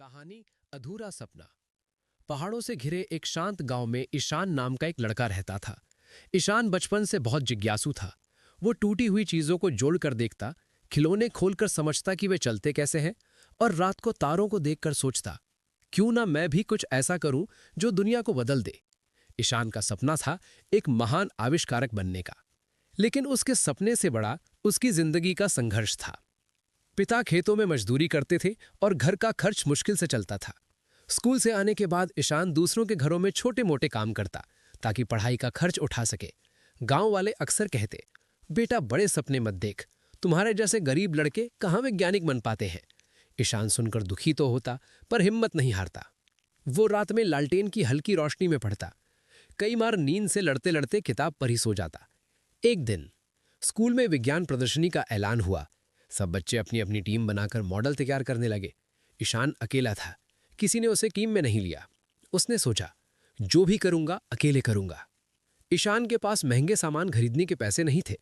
कहानी अधूरा सपना। पहाड़ों से घिरे एक शांत गांव में ईशान नाम का एक लड़का रहता था। ईशान बचपन से बहुत जिज्ञासु था। वो टूटी हुई चीजों को जोड़कर देखता, खिलौने खोलकर समझता कि वे चलते कैसे हैं, और रात को तारों को देखकर सोचता, क्यों ना मैं भी कुछ ऐसा करूं जो दुनिया को बदल दे। ईशान का सपना था एक महान आविष्कारक बनने का, लेकिन उसके सपने से बड़ा उसकी जिंदगी का संघर्ष था। पिता खेतों में मजदूरी करते थे और घर का खर्च मुश्किल से चलता था। स्कूल से आने के बाद ईशान दूसरों के घरों में छोटे मोटे काम करता ताकि पढ़ाई का खर्च उठा सके। गांव वाले अक्सर कहते, बेटा बड़े सपने मत देख, तुम्हारे जैसे गरीब लड़के कहाँ वैज्ञानिक बन पाते हैं। ईशान सुनकर दुखी तो होता, पर हिम्मत नहीं हारता। वो रात में लालटेन की हल्की रोशनी में पढ़ता, कई बार नींद से लड़ते लड़ते किताब पर ही सो जाता। एक दिन स्कूल में विज्ञान प्रदर्शनी का ऐलान हुआ। सब बच्चे अपनी अपनी टीम बनाकर मॉडल तैयार करने लगे। ईशान अकेला था, किसी ने उसे टीम में नहीं लिया। उसने सोचा, जो भी करूंगा अकेले करूंगा। ईशान के पास महंगे सामान खरीदने के पैसे नहीं थे।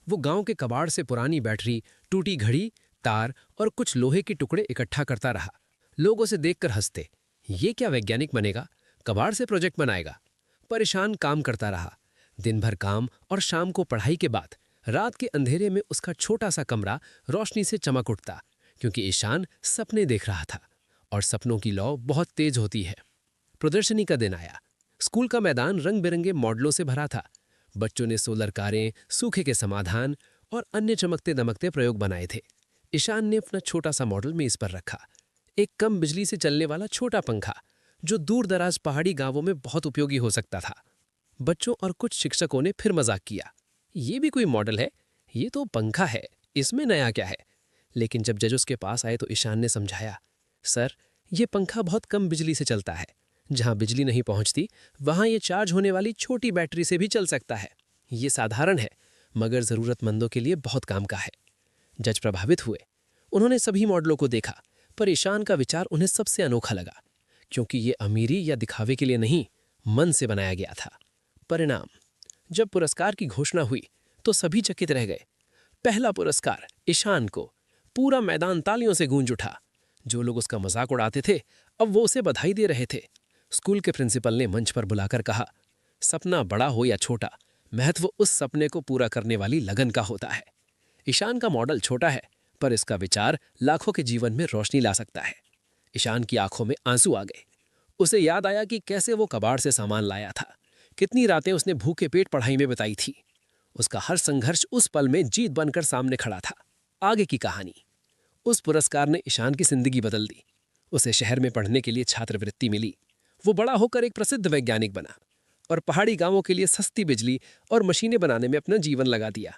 वो गांव के कबाड़ से पुरानी बैटरी, टूटी घड़ी, तार और कुछ लोहे के टुकड़े इकट्ठा करता रहा। लोग उसे देखकर हंसते, ये क्या वैज्ञानिक बनेगा, कबाड़ से प्रोजेक्ट बनाएगा। पर ईशान काम करता रहा। दिन भर काम और शाम को पढ़ाई के बाद रात के अंधेरे में उसका छोटा सा कमरा रोशनी से चमक उठता, क्योंकि ईशान सपने देख रहा था और सपनों की लौ बहुत तेज होती है। प्रदर्शनी का दिन आया। स्कूल का मैदान रंग बिरंगे मॉडलों से भरा था। बच्चों ने सोलर कारें, सूखे के समाधान और अन्य चमकते दमकते प्रयोग बनाए थे। ईशान ने अपना छोटा सा मॉडल मेज पर रखा। एक कम बिजली से चलने वाला छोटा पंखा, जो दूर दराज पहाड़ी गांवों में बहुत उपयोगी हो सकता था। बच्चों और कुछ शिक्षकों ने फिर मजाक किया, ये भी कोई मॉडल है, ये तो पंखा है, इसमें नया क्या है। लेकिन जब जज उसके पास आए तो ईशान ने समझाया, सर, ये पंखा बहुत कम बिजली से चलता है। जहां बिजली नहीं पहुंचती वहां ये चार्ज होने वाली छोटी बैटरी से भी चल सकता है। ये साधारण है, मगर जरूरतमंदों के लिए बहुत काम का है। जज प्रभावित हुए। उन्होंने सभी मॉडलों को देखा, पर ईशान का विचार उन्हें सबसे अनोखा लगा, क्योंकि ये अमीरी या दिखावे के लिए नहीं, मन से बनाया गया था। परिणाम, जब पुरस्कार की घोषणा हुई तो सभी चकित रह गए। पहला पुरस्कार ईशान को। पूरा मैदान तालियों से गूंज उठा। जो लोग उसका मजाक उड़ाते थे अब वो उसे बधाई दे रहे थे। स्कूल के प्रिंसिपल ने मंच पर बुलाकर कहा, सपना बड़ा हो या छोटा, महत्व उस सपने को पूरा करने वाली लगन का होता है। ईशान का मॉडल छोटा है, पर इसका विचार लाखों के जीवन में रोशनी ला सकता है। ईशान की आंखों में आंसू आ गए। उसे याद आया कि कैसे वो कबाड़ से सामान लाया था, कितनी रातें उसने भूखे पेट पढ़ाई में बिताई थी। उसका हर संघर्ष उस पल में जीत बनकर सामने खड़ा था। आगे की कहानी। उस पुरस्कार ने ईशान की जिंदगी बदल दी। उसे शहर में पढ़ने के लिए छात्रवृत्ति मिली। वो बड़ा होकर एक प्रसिद्ध वैज्ञानिक बना और पहाड़ी गांवों के लिए सस्ती बिजली और मशीनें बनाने में अपना जीवन लगा दिया।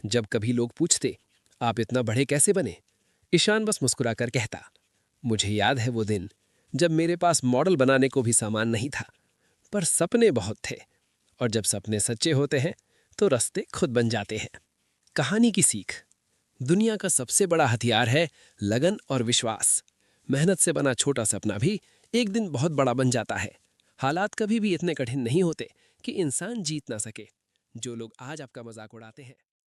जब कभी लोग पूछते, आप इतना बड़े कैसे बने, ईशान बस मुस्कुराकर कहता, मुझे याद है वो दिन जब मेरे पास मॉडल बनाने को भी सामान नहीं था, पर सपने बहुत थे। और जब सपने सच्चे होते हैं तो रास्ते खुद बन जाते हैं। कहानी की सीख। दुनिया का सबसे बड़ा हथियार है लगन और विश्वास। मेहनत से बना छोटा सपना भी एक दिन बहुत बड़ा बन जाता है। हालात कभी भी इतने कठिन नहीं होते कि इंसान जीत ना सके। जो लोग आज आपका मजाक उड़ाते हैं